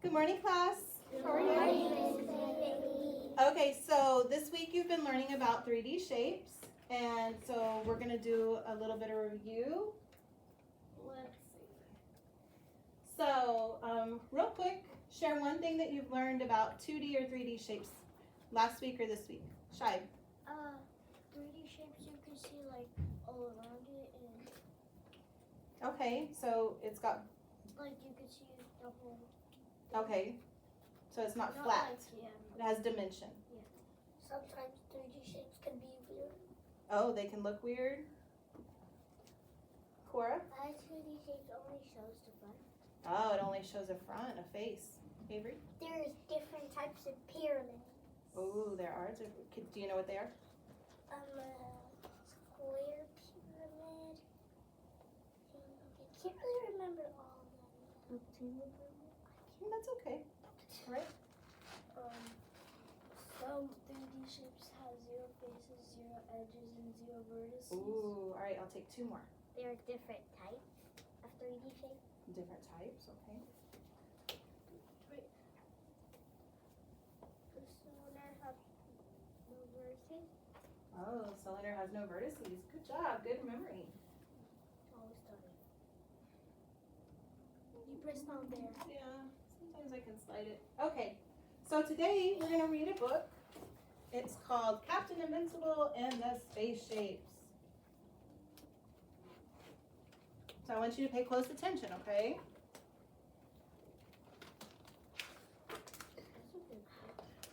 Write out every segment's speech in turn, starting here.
Good morning, class. Good morning. Okay, so this week you've been learning about 3D shapes, and so we're going to do a little bit of review. Let's see. So, real quick, share one thing that you've learned about 2D or 3D shapes last week or this week. Shai. 3D shapes you can see like all around it, and Okay, so it's got, like you can see the whole. okay, so it's not flat. Like, yeah. It has dimension. Sometimes 3D shapes can be weird. Oh, they can look weird. Cora? 3D shapes only shows the front. Oh, it only shows a front, a face. Avery? There's different types of pyramids. Oh, there are. Do you know what they are? A square pyramid. I can't really remember all of them. That's okay. Right? Some 3D shapes have 0 faces, 0 edges, and 0 vertices. Ooh, all right, I'll take 2 more. There are different types of 3D shapes. Different types, okay. The cylinder has no vertices. Oh, cylinder has no vertices. Good job, good memory. Always starting. You press down there. Yeah, sometimes I can slide it. Okay, so today we're going to read a book. It's called Captain Invincible and the Space Shapes. So I want you to pay close attention, okay?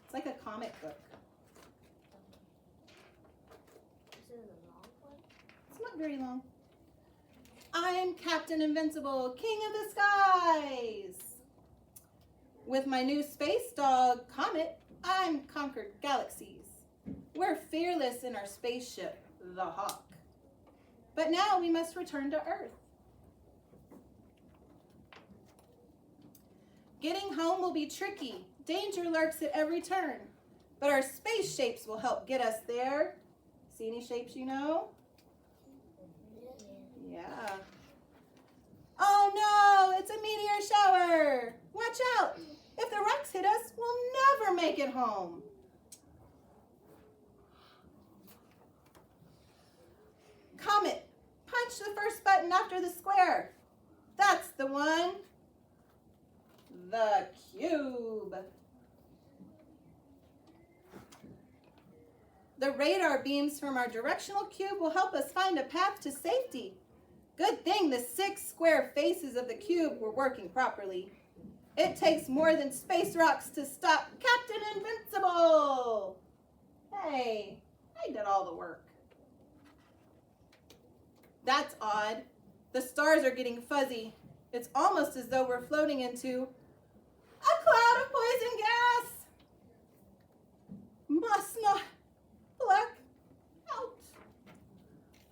It's like a comic book. Is it a long one? It's not very long. I'm Captain Invincible, King of the Skies. With my new space dog, Comet, I'm conquered galaxies. We're fearless in our spaceship, the Hawk. But now we must return to Earth. Getting home will be tricky. Danger lurks at every turn. But our space shapes will help get us there. See any shapes you know? Yeah. Oh no, it's a meteor shower. Watch out. If the rocks hit us, we'll never make it home. Comet, punch the first button after the square. That's the one. The cube. The radar beams from our directional cube will help us find a path to safety. Good thing the 6 square faces of the cube were working properly. It takes more than space rocks to stop Captain Invincible. Hey, I did all the work. That's odd. The stars are getting fuzzy. It's almost as though we're floating into a cloud of poison gas. Must not black out.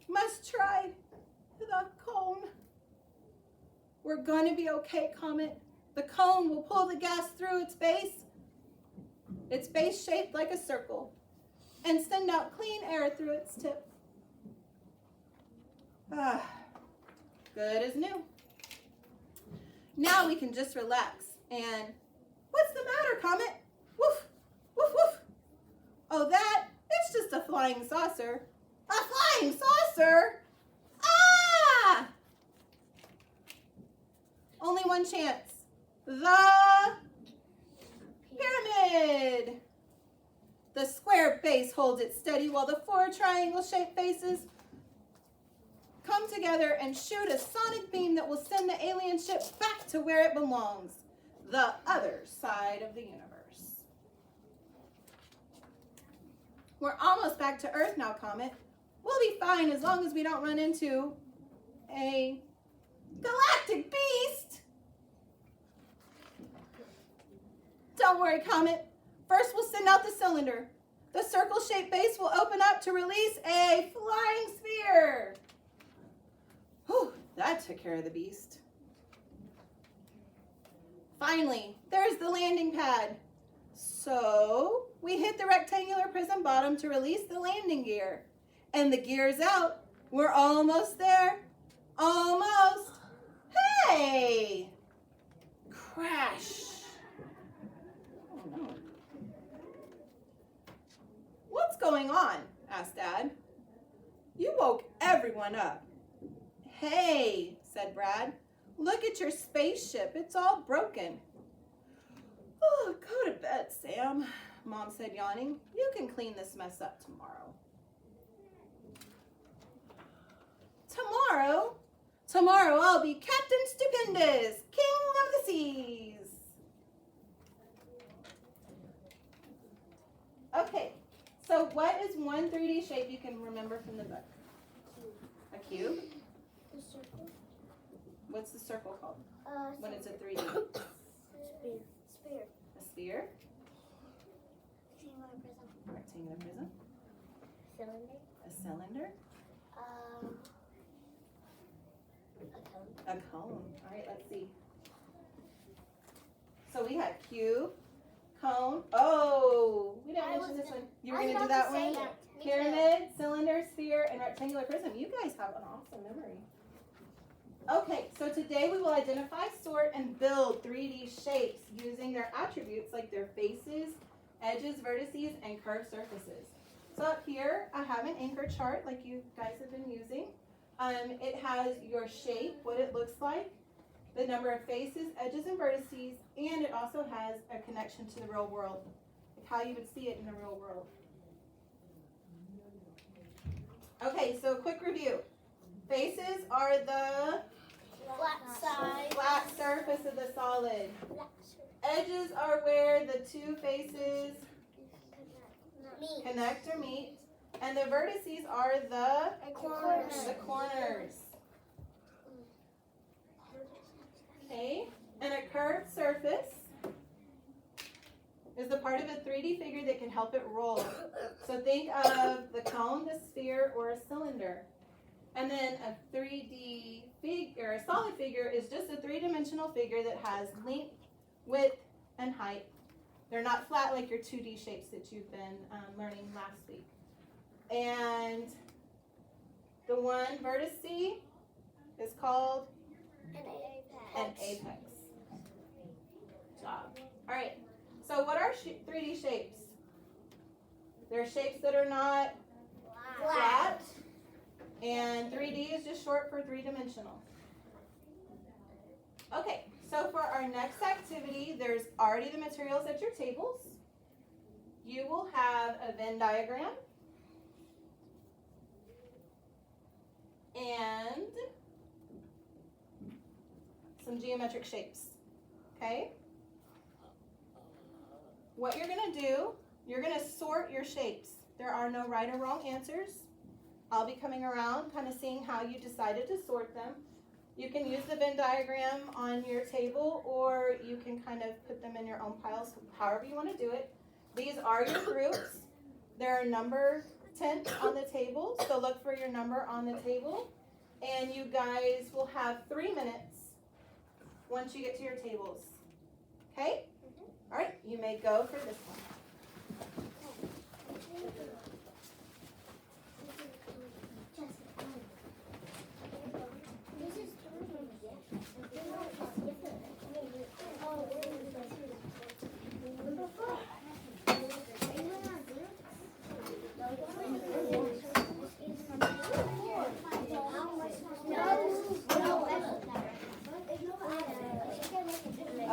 Must try the cone. We're going to be okay, Comet. The cone will pull the gas through its base. Its base shaped like a circle and send out clean air through its tip. Ah, good as new. Now we can just relax and, what's the matter, Comet? Woof, woof, woof. Oh, it's just a flying saucer. A flying saucer? Ah! Only one chance. The pyramid. The square base holds it steady while the 4 triangle-shaped faces come together and shoot a sonic beam that will send the alien ship back to where it belongs, the other side of the universe. We're almost back to Earth now, Comet. We'll be fine as long as we don't run into a galactic beast. Don't worry, Comet. First, we'll send out the cylinder. The circle-shaped base will open up to release a flying sphere. Whew, that took care of the beast. Finally, there's the landing pad. So, we hit the rectangular prism bottom to release the landing gear. And the gear's out. We're almost there. Almost. Hey! Crash. going on?" asked Dad. "You woke everyone up." "Hey," said Brad, "look at your spaceship. It's all broken." "Oh, go to bed, Sam," Mom said, yawning. "You can clean this mess up tomorrow." Tomorrow I'll be Captain Stupendous, King of the Seas. Okay, so what is one 3D shape you can remember from the book? A cube? The circle. What's the circle called when it's a 3D? Sphere. A sphere? Rectangular prism. Rectangular prism? Cylinder. A cylinder? A cone. A cone. All right, let's see. So we had cube, cone. Oh, we didn't mention this one. You were going to do that one? Pyramid, cylinder, sphere, and rectangular prism. You guys have an awesome memory. Okay, so today we will identify, sort, and build 3D shapes using their attributes like their faces, edges, vertices, and curved surfaces. So up here, I have an anchor chart like you guys have been using. It has your shape, what it looks like, the number of faces, edges, and vertices, and it also has a connection to the real world, like how you would see it in the real world. Okay, so quick review. Faces are the flat surface of the solid. Edges are where the two faces connect or meet. And the vertices are the corners. Okay, and a curved surface is the part of a 3D figure that can help it roll. So think of the cone, the sphere, or a cylinder. And then a 3D figure, a solid figure, is just a three-dimensional figure that has length, width, and height. They're not flat like your 2D shapes that you've been learning last week. And the one vertex is called an apex. Job. All right. So what are 3D shapes? They're shapes that are not flat. And 3D is just short for three-dimensional. Okay, so for our next activity, there's already the materials at your tables. You will have a Venn diagram and some geometric shapes, okay? What you're gonna do, you're gonna sort your shapes. There are no right or wrong answers. I'll be coming around kind of seeing how you decided to sort them. You can use the Venn diagram on your table, or you can kind of put them in your own piles, however you want to do it. These are your groups. There are number tents on the table, so look for your number on the table. And you guys will have 3 minutes once you get to your tables. Okay? All right, you may go for this one.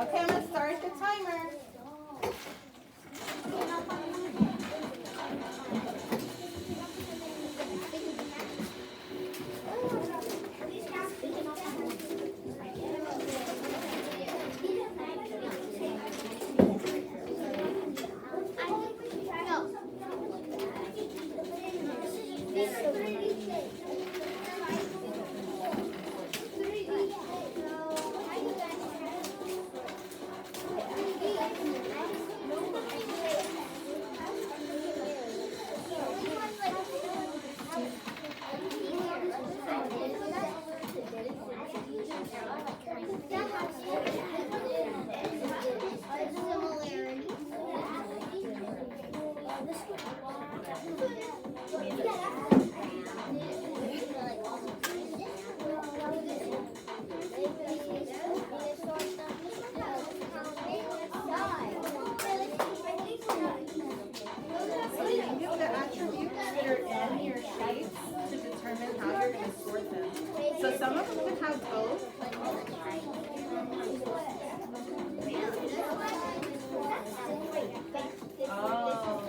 Okay, I'm going to start the timer. some of them can have both. Oh,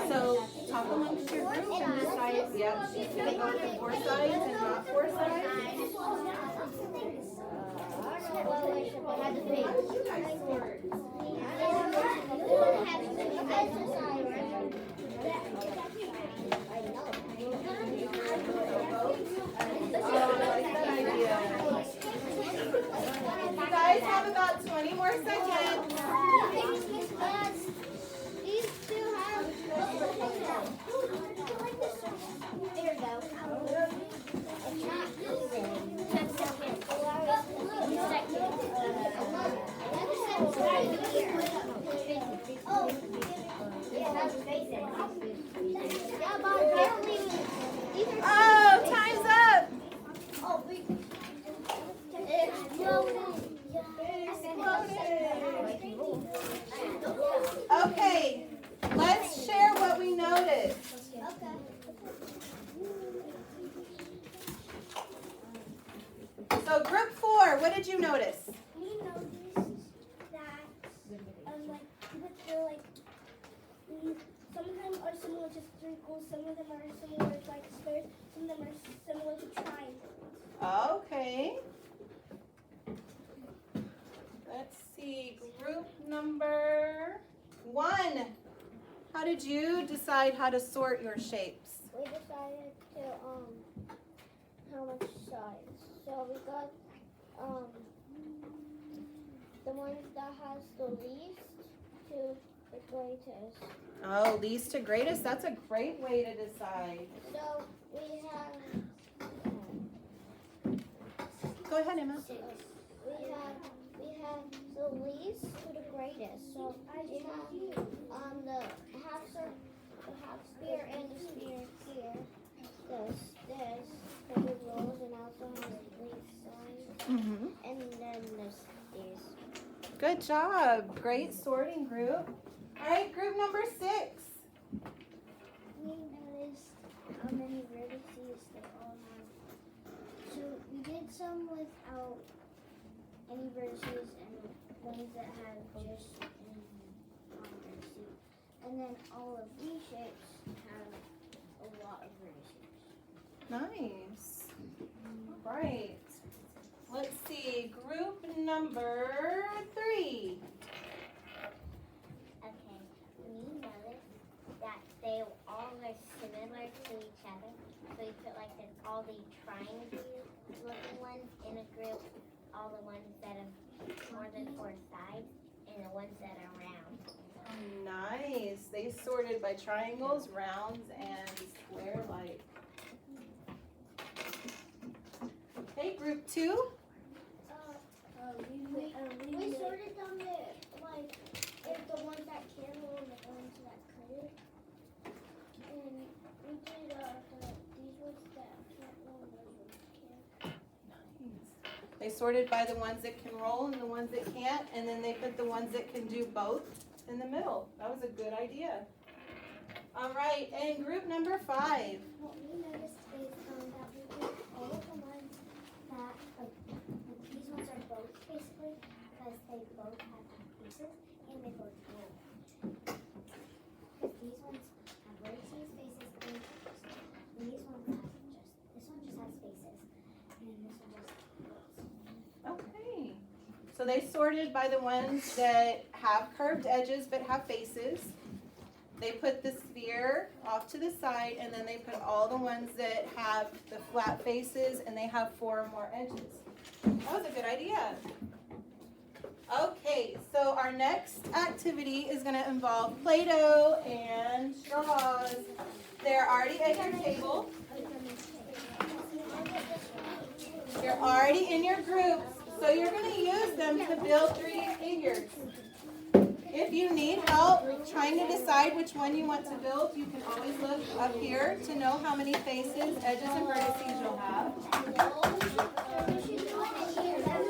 so talk amongst your group and decide, yep, she's going to go with 4 sides and not 4 sides. How did you guys sort? Oh, I like that idea. You guys have about 20 more seconds. These two have. There you go. It's not even. 10 seconds. Oh, yeah, that's basic. Yeah, but apparently these are. Oh, time's up. Oh, we. Exploded. Okay, let's share what we noticed. Okay. So group 4, what did you notice? We noticed that, like, some of them are similar to circles, some of them are similar to, like, squares, some of them are similar to triangles. Okay. Let's see, group number 1. How did you decide how to sort your shapes? We decided to, how much size. So we got, the one that has the least to the greatest. Oh, least to greatest, that's a great way to decide. So we have, Go ahead, Emma. we have the least to the greatest. So we have the half circle, the half sphere, and the sphere here. This because it rolls and also has least size. And then these. Good job. Great sorting group. All right, group number 6. We noticed how many vertices they all have. So we did some without any vertices and ones that have just vertices. And then all of these shapes have a lot of vertices. Nice. All right. Let's see, group number 3. Okay, we noticed that they all are similar to each other. So we put like all the triangle looking ones in a group, all the ones that have more than 4 sides, and the ones that are round. Nice. They sorted by triangles, rounds, and square-like. Okay, group 2. We sorted them like if the ones that can roll and the ones that couldn't. And we did these ones that can't roll and those ones can. Nice. They sorted by the ones that can roll and the ones that can't, and then they put the ones that can do both in the middle. That was a good idea. All right, and group number 5. What we noticed is that we did all of the ones that, these ones are both basically, because they both have pieces and they both roll. Because these ones have vertices, spaces, and these ones have this one just has spaces, and this one just rolls. Okay. So they sorted by the ones that have curved edges but have faces. They put the sphere off to the side, and then they put all the ones that have the flat faces and they have 4 or more edges. That was a good idea. Okay, so our next activity is going to involve Play-Doh and straws. They're already at your table. They're already in your groups, so you're going to use them to build 3D figures. If you need help trying to decide which one you want to build, you can always look up here to know how many faces, edges, and vertices you'll have.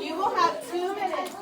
You will have 2 minutes.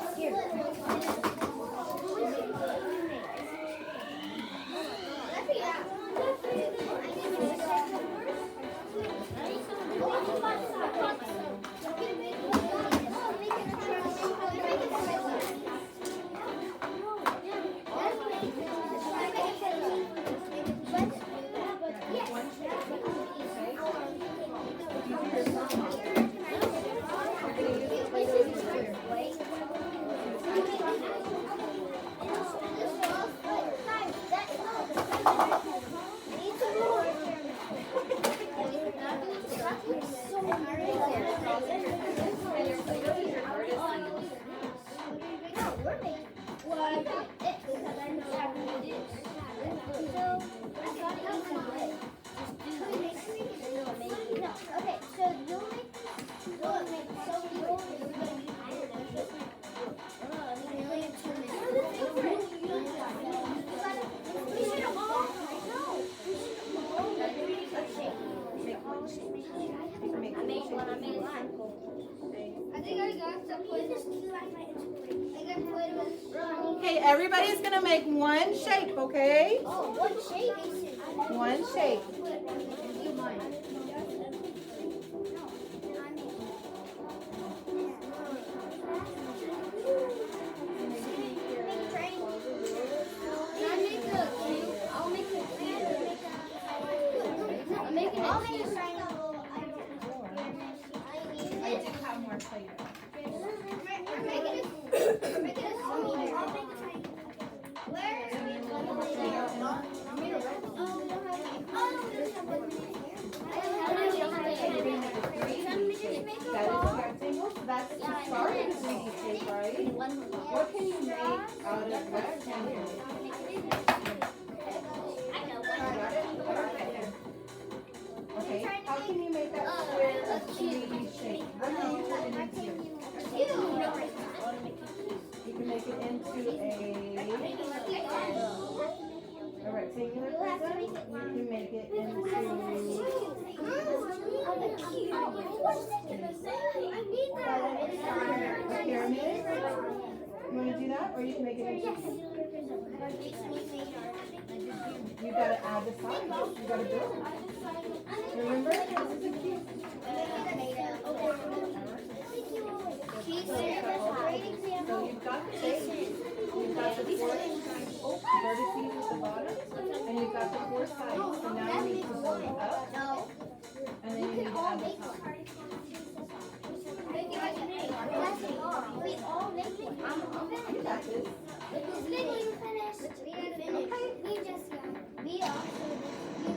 Okay, everybody's gonna make one shape, okay? Oh, what shape? One shape. I do have more Play-Doh. That is a rectangle, so that's the start of the 3D shape, right? What can you make out of rectangle? Got it? Okay, how can you make that square a 3D shape? What can you turn it into? You can make it into a rectangular prism. You can make it into a pyramid. You want to do that? Or you can make it into... You gotta add the sides. You gotta build. Remember? This is a cube. So you've got the base, you've got the 4 vertices at the bottom, and you've got the 4 sides. So now you need to build it up, and then you need to add the top. You got this.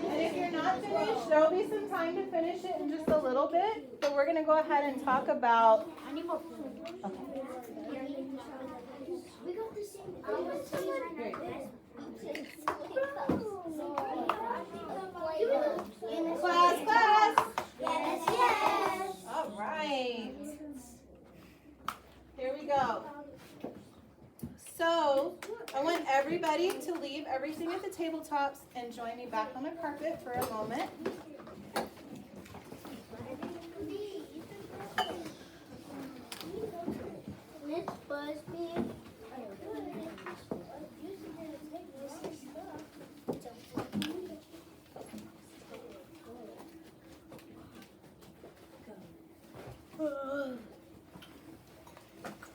And if you're not finished, there'll be some time to finish it in just a little bit. So we're going to go ahead and talk about... Class! Yes. All right. Here we go. So, I want everybody to leave everything at the tabletops and join me back on the carpet for a moment. Miss Busby.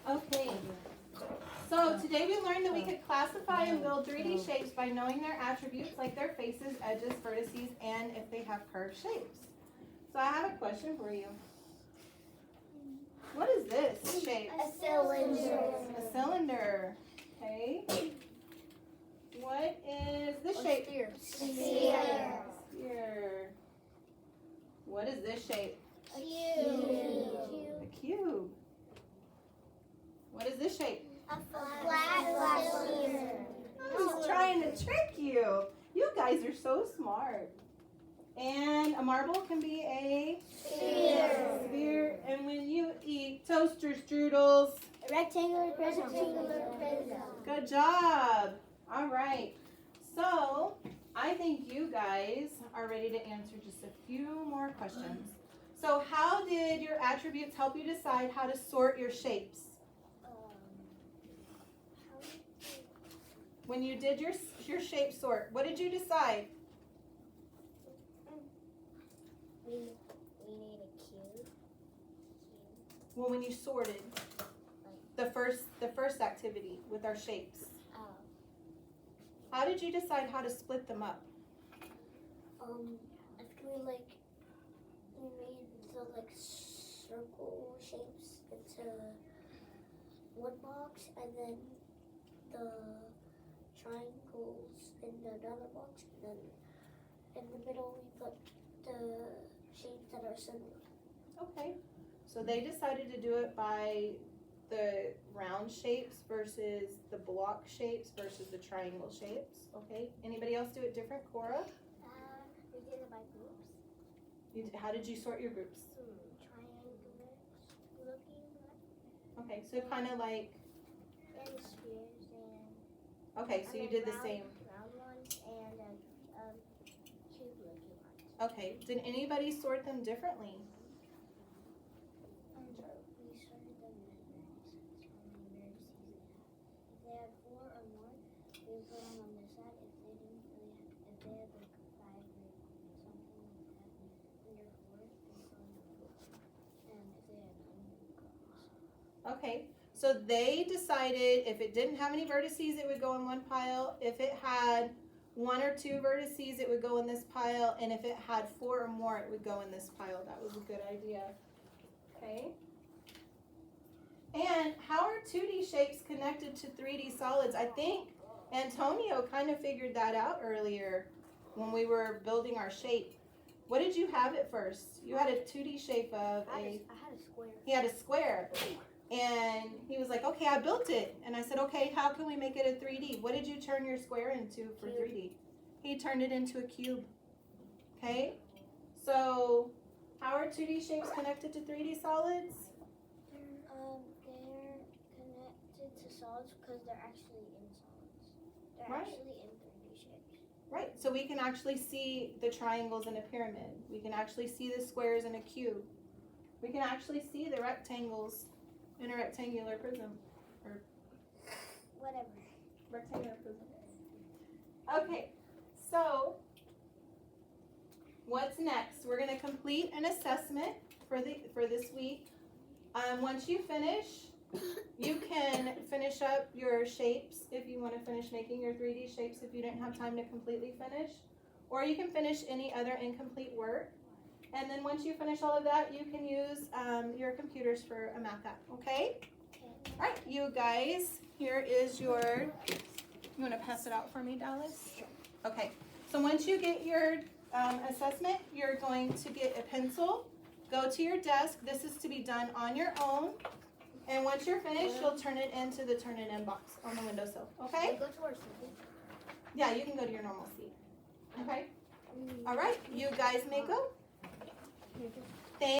Okay. So today we learned that we could classify and build 3D shapes by knowing their attributes like their faces, edges, vertices, and if they have curved shapes. So I have a question for you. What is this shape? A cylinder. A cylinder. Okay. What is this shape? Sphere. Sphere. What is this shape? Cube. A cube. What is this shape? A flat sphere. I was trying to trick you. You guys are so smart. And a marble can be a sphere. And when you eat toaster strudels, Rectangular prism. good job. All right. So I think you guys are ready to answer just a few more questions. So how did your attributes help you decide how to sort your shapes? When you did your shape sort, what did you decide? We need a cube. Well, when you sorted the first activity with our shapes, how did you decide how to split them up? I think we made the circle shapes into one box, and then the triangles in another box, and then in the middle we put the shapes that are similar. Okay. So they decided to do it by the round shapes versus the block shapes versus the triangle shapes. Okay. Anybody else do it different? Cora? We did it by groups. How did you sort your groups? Triangular looking. Okay, so kind of like. And spheres and. Okay, so you did the same. Round ones and cube looking ones. Okay. Did anybody sort them differently? We sorted them in vertices. If they had 4 or more, we would put them on this side. If they didn't really have, if they had like 5 or something like that, under 4, we put them on the group. And if they had none, we would put them on this side. Okay. So they decided if it didn't have any vertices, it would go in one pile. If it had 1 or 2 vertices, it would go in this pile. And if it had 4 or more, it would go in this pile. That was a good idea. Okay. And how are 2D shapes connected to 3D solids? I think Antonio kind of figured that out earlier when we were building our shape. What did you have at first? You had a 2D shape of I had a square. He had a square. And he was like, okay, I built it. And I said, okay, how can we make it a 3D? What did you turn your square into for 3D? He turned it into a cube. Okay? So, how are 2D shapes connected to 3D solids? They're connected to solids because they're actually in solids. They're Right. actually in 3D shapes. Right. So we can actually see the triangles in a pyramid. We can actually see the squares in a cube. We can actually see the rectangles in a rectangular prism. Or Whatever. rectangular prism. Okay. So what's next? We're going to complete an assessment for this week. Once you finish, you can finish up your shapes if you want to finish making your 3D shapes if you didn't have time to completely finish. Or you can finish any other incomplete work. And then once you finish all of that, you can use your computers for a math app, okay? All right, you guys, here is your, you want to pass it out for me, Dallas? Sure. Okay, so once you get your assessment, you're going to get a pencil, go to your desk. This is to be done on your own. And once you're finished, you'll turn it into the turn it in box on the windowsill, okay? Go to our seat. Yeah, you can go to your normal seat, okay? All right, you guys may go. Here, just